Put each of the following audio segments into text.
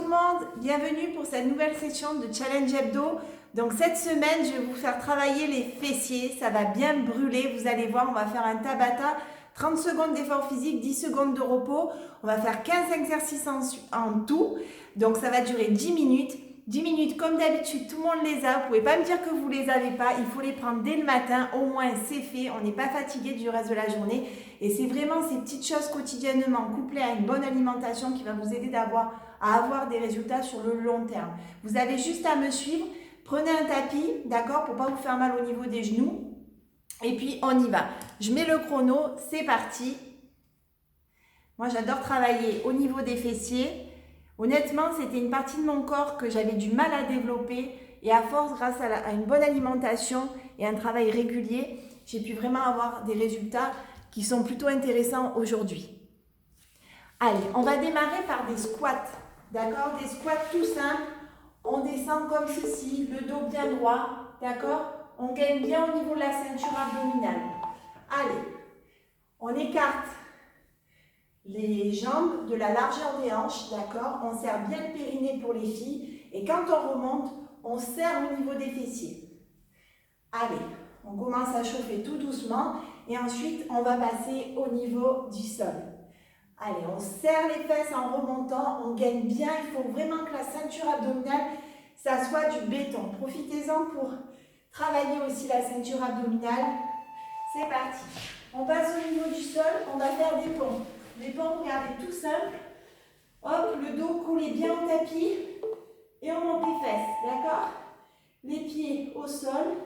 le monde, bienvenue pour cette nouvelle session de Challenge Hebdo. Donc cette semaine, je vais vous faire travailler les fessiers, ça va bien brûler, vous allez voir, on va faire un Tabata, 30 secondes d'effort physique, 10 secondes de repos, on va faire 15 exercices en tout, donc ça va durer 10 minutes. 10 minutes comme d'habitude, tout le monde les a, vous ne pouvez pas me dire que vous ne les avez pas, il faut les prendre dès le matin, au moins c'est fait, on n'est pas fatigué du reste de la journée et c'est vraiment ces petites choses quotidiennement couplées à une bonne alimentation qui va vous aider à avoir des résultats sur le long terme. Vous avez juste à me suivre, prenez un tapis, d'accord, pour ne pas vous faire mal au niveau des genoux et puis on y va. Je mets le chrono, c'est parti. Moi j'adore travailler au niveau des fessiers. Honnêtement, c'était une partie de mon corps que j'avais du mal à développer et à force, grâce à une bonne alimentation et un travail régulier, j'ai pu vraiment avoir des résultats qui sont plutôt intéressants aujourd'hui. Allez, on va démarrer par des squats, d'accord? Des squats tout simples. On descend comme ceci, le dos bien droit, d'accord? On gagne bien au niveau de la ceinture abdominale. Allez, on écarte les jambes de la largeur des hanches, d'accord? On serre bien le périnée pour les filles. Et quand on remonte, on serre au niveau des fessiers. Allez, on commence à chauffer tout doucement. Et ensuite, on va passer au niveau du sol. Allez, on serre les fesses en remontant. On gagne bien. Il faut vraiment que la ceinture abdominale, ça soit du béton. Profitez-en pour travailler aussi la ceinture abdominale. C'est parti. On passe au niveau du sol. On va faire des pompes. Les pompes, regardez, tout simple. Hop, le dos collé bien au tapis. Et on monte les fesses, d'accord? Les pieds au sol.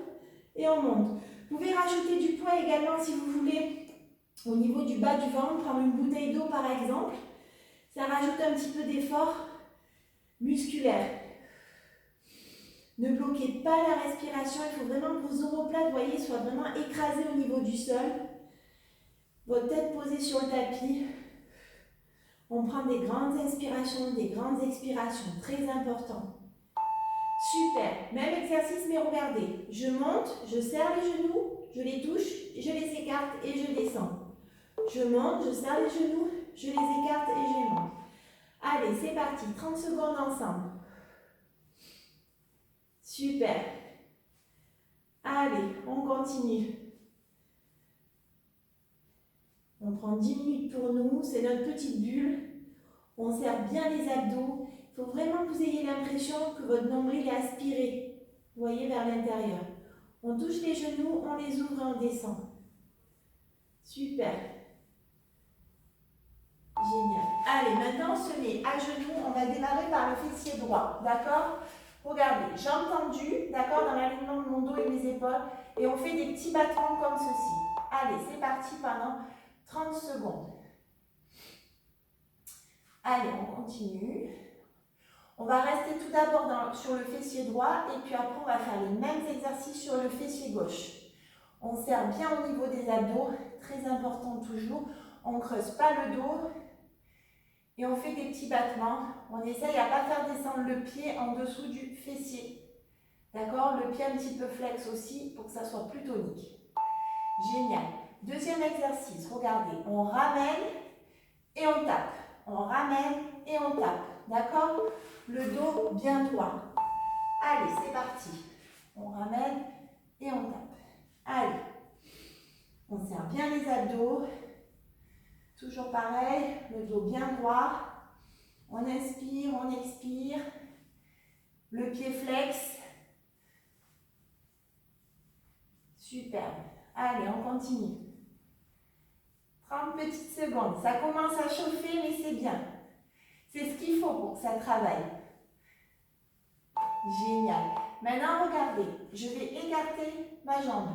Et on monte. Vous pouvez rajouter du poids également si vous voulez au niveau du bas du ventre. Prendre une bouteille d'eau par exemple. Ça rajoute un petit peu d'effort musculaire. Ne bloquez pas la respiration. Il faut vraiment que vos omoplates, voyez, soient vraiment écrasées au niveau du sol. Votre tête posée sur le tapis. On prend des grandes inspirations, des grandes expirations, très important. Super, même exercice mais regardez, je monte, je serre les genoux, je les touche, je les écarte et je descends. Je monte, je serre les genoux, je les écarte et je les monte. Allez, c'est parti, 30 secondes ensemble. Super. Allez, on continue. On prend 10 minutes pour nous, c'est notre petite bulle. On serre bien les abdos. Il faut vraiment que vous ayez l'impression que votre nombril est aspiré, vous voyez, vers l'intérieur. On touche les genoux, on les ouvre et on descend. Super. Génial. Allez, maintenant on se met à genoux. On va démarrer par le fessier droit, d'accord? Regardez, jambes tendues, d'accord, dans l'alignement de mon dos et mes épaules. Et on fait des petits battements comme ceci. Allez, c'est parti pendant 30 secondes. Allez, on continue. On va rester tout d'abord sur le fessier droit et puis après on va faire les mêmes exercices sur le fessier gauche. On serre bien au niveau des abdos, très important toujours. On ne creuse pas le dos et on fait des petits battements. On essaye à ne pas faire descendre le pied en dessous du fessier. D'accord? Le pied un petit peu flex aussi pour que ça soit plus tonique. Génial. Deuxième exercice, regardez, on ramène et on tape. On ramène et on tape. D'accord? Le dos bien droit. Allez, c'est parti. On ramène et on tape. Allez. On serre bien les abdos. Toujours pareil, le dos bien droit. On inspire, on expire. Le pied flex. Super. Allez, on continue. 30 petites secondes. Ça commence à chauffer, mais c'est bien. C'est ce qu'il faut pour que ça travaille. Génial. Maintenant, regardez. Je vais écarter ma jambe.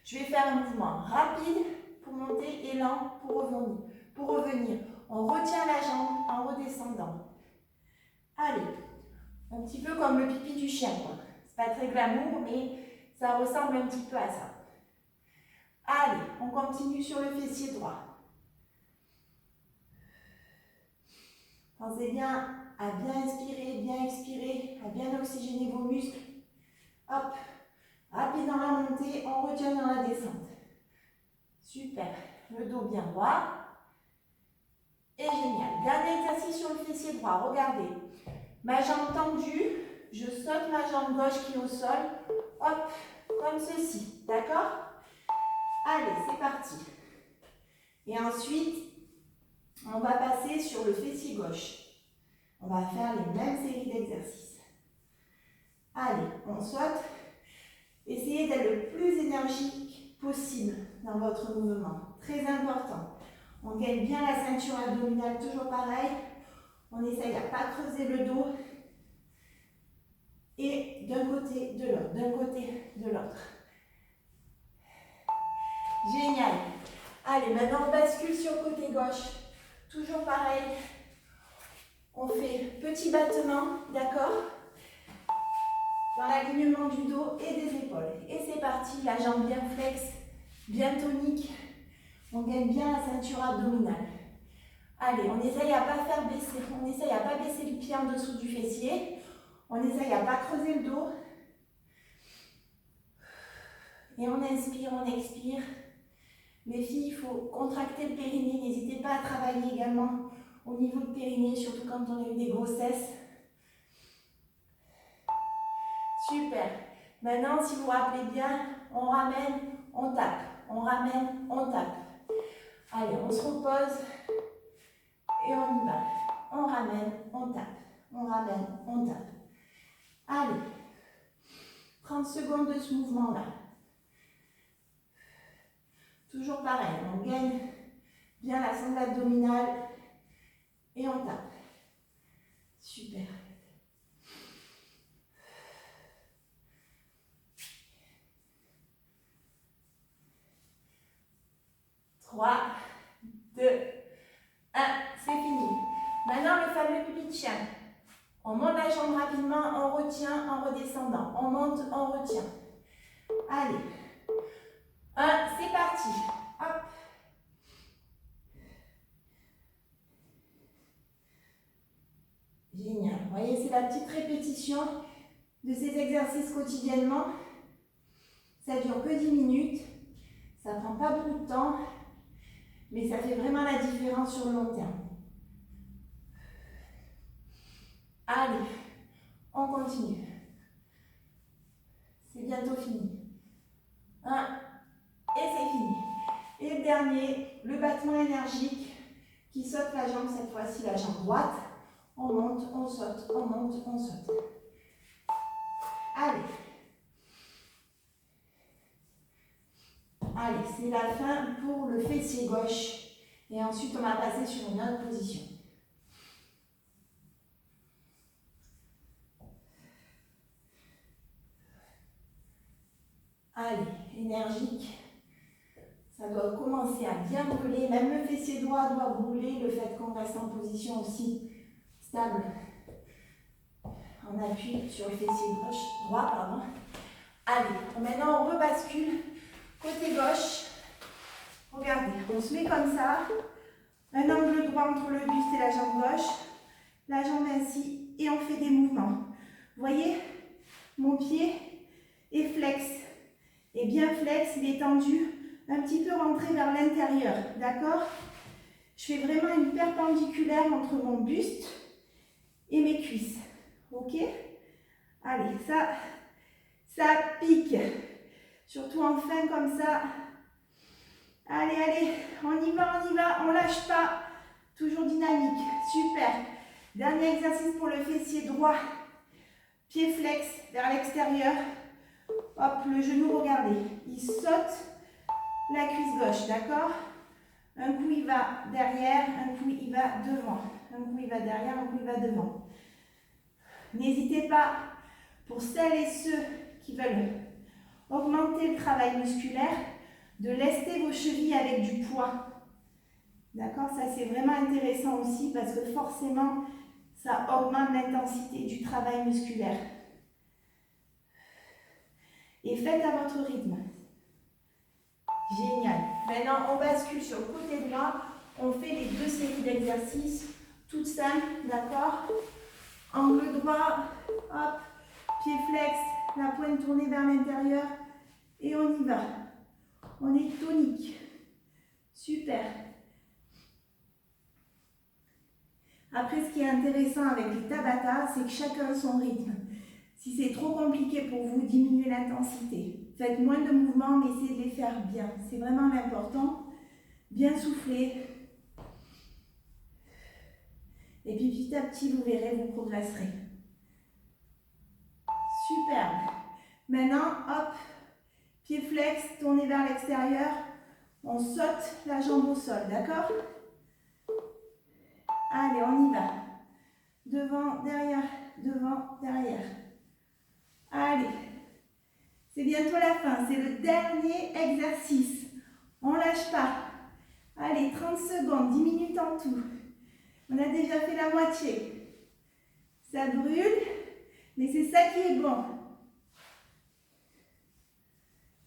Je vais faire un mouvement rapide pour monter et lent pour revenir. On retient la jambe en redescendant. Allez. Un petit peu comme le pipi du chien. C'est pas très glamour, mais ça ressemble un petit peu à ça. Allez, on continue sur le fessier droit. Pensez bien à bien inspirer, bien expirer, à bien oxygéner vos muscles. Hop, rapide dans la montée, on retient dans la descente. Super, le dos bien droit. Et génial. Dernier exercice sur le fessier droit, regardez. Ma jambe tendue, je saute ma jambe gauche qui est au sol. Hop, comme ceci. D'accord? Allez, c'est parti. Et ensuite, on va passer sur le fessier gauche. On va faire les mêmes séries d'exercices. Allez, on saute. Essayez d'être le plus énergique possible dans votre mouvement. Très important. On gagne bien la ceinture abdominale, toujours pareil. On essaye à ne pas creuser le dos. Et d'un côté, de l'autre, d'un côté, de l'autre. Génial. Allez, maintenant on bascule sur le côté gauche. Toujours pareil. On fait petit battement, d'accord? Dans l'alignement du dos et des épaules. Et c'est parti, la jambe bien flex, bien tonique. On gagne bien la ceinture abdominale. Allez, on essaye à pas faire baisser, on essaye à pas baisser le pied en dessous du fessier. On essaye à pas creuser le dos. Et on inspire, on expire. Les filles, il faut contracter le périnée. N'hésitez pas à travailler également au niveau du périnée, surtout quand on a eu des grossesses. Super. Maintenant, si vous vous rappelez bien, on ramène, on tape. On ramène, on tape. Allez, on se repose et on y va. On ramène, on tape. On ramène, on tape. Allez. 30 secondes de ce mouvement-là. Toujours pareil, on gagne bien la sangle abdominale et on tape. Super. 3, 2, 1, c'est fini. Maintenant, le fameux pipi de chien. On monte la jambe rapidement, on retient en redescendant. On monte, on retient. Allez. 1, c'est parti. Hop. Génial. Vous voyez, c'est la petite répétition de ces exercices quotidiennement. Ça dure que 10 minutes. Ça ne prend pas beaucoup de temps. Mais ça fait vraiment la différence sur le long terme. Allez, on continue. C'est bientôt fini. 1, et c'est fini. Et le dernier, le battement énergique qui saute la jambe, cette fois-ci la jambe droite. On monte, on saute, on monte, on saute. Allez. Allez, c'est la fin pour le fessier gauche. Et ensuite, on va passer sur une autre position. Allez, énergique. Ça doit commencer à bien brûler. Même le fessier droit doit brûler. Le fait qu'on reste en position aussi stable. On appuie sur le fessier droit, pardon. Allez, maintenant on rebascule. Côté gauche. Regardez, on se met comme ça. Un angle droit entre le buste et la jambe gauche. La jambe ainsi. Et on fait des mouvements. Vous voyez, mon pied est flex. Et bien flex, il est tendu. Un petit peu rentré vers l'intérieur. D'accord? Je fais vraiment une perpendiculaire entre mon buste et mes cuisses. Ok? Allez, ça pique. Surtout en fin comme ça. Allez, allez, on y va, on lâche pas. Toujours dynamique. Super. Dernier exercice pour le fessier droit. Pied flex vers l'extérieur. Hop, le genou, regardez. Il saute la cuisse gauche, d'accord? Un coup, il va derrière, un coup, il va devant. Un coup, il va derrière, un coup, il va devant. N'hésitez pas, pour celles et ceux qui veulent augmenter le travail musculaire, de lester vos chevilles avec du poids. D'accord? Ça, c'est vraiment intéressant aussi parce que forcément, ça augmente l'intensité du travail musculaire. Et faites à votre rythme. Génial. Maintenant, on bascule sur le côté droit. On fait les 2 séries d'exercices, toutes simples, d'accord? Angle droit, hop, pied flex, la pointe tournée vers l'intérieur. Et on y va. On est tonique. Super. Après, ce qui est intéressant avec les Tabata, c'est que chacun a son rythme. Si c'est trop compliqué pour vous, diminuez l'intensité. Faites moins de mouvements, mais essayez de les faire bien. C'est vraiment l'important. Bien souffler. Et puis petit à petit, vous verrez, vous progresserez. Superbe. Maintenant, hop, pied flex, tournez vers l'extérieur. On saute la jambe au sol, d'accord? Allez, on y va. Devant, derrière, devant, derrière. Allez. C'est bientôt la fin, c'est le dernier exercice. On ne lâche pas. Allez, 30 secondes, 10 minutes en tout. On a déjà fait la moitié. Ça brûle, mais c'est ça qui est bon.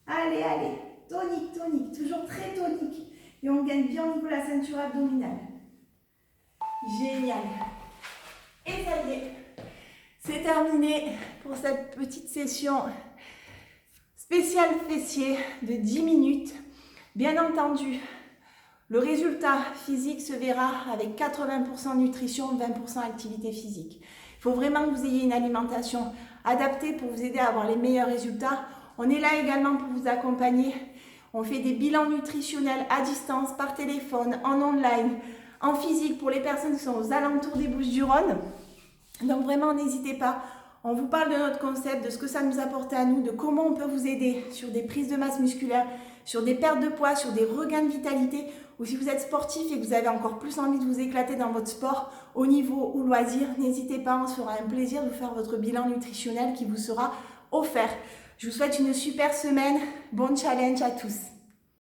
Allez, allez, tonique, tonique, toujours très tonique. Et on gagne bien au niveau de la ceinture abdominale. Génial. Et ça y est, c'est terminé pour cette petite session spéciale fessier de 10 minutes. Bien entendu, le résultat physique se verra avec 80% nutrition, 20% activité physique. Il faut vraiment que vous ayez une alimentation adaptée pour vous aider à avoir les meilleurs résultats. On est là également pour vous accompagner. On fait des bilans nutritionnels à distance, par téléphone, en online, en physique pour les personnes qui sont aux alentours des Bouches-du-Rhône. Donc vraiment, n'hésitez pas. On vous parle de notre concept, de ce que ça nous apporte à nous, de comment on peut vous aider sur des prises de masse musculaire, sur des pertes de poids, sur des regains de vitalité, ou si vous êtes sportif et que vous avez encore plus envie de vous éclater dans votre sport, au niveau ou loisir, n'hésitez pas, on se fera un plaisir de vous faire votre bilan nutritionnel qui vous sera offert. Je vous souhaite une super semaine, bon challenge à tous.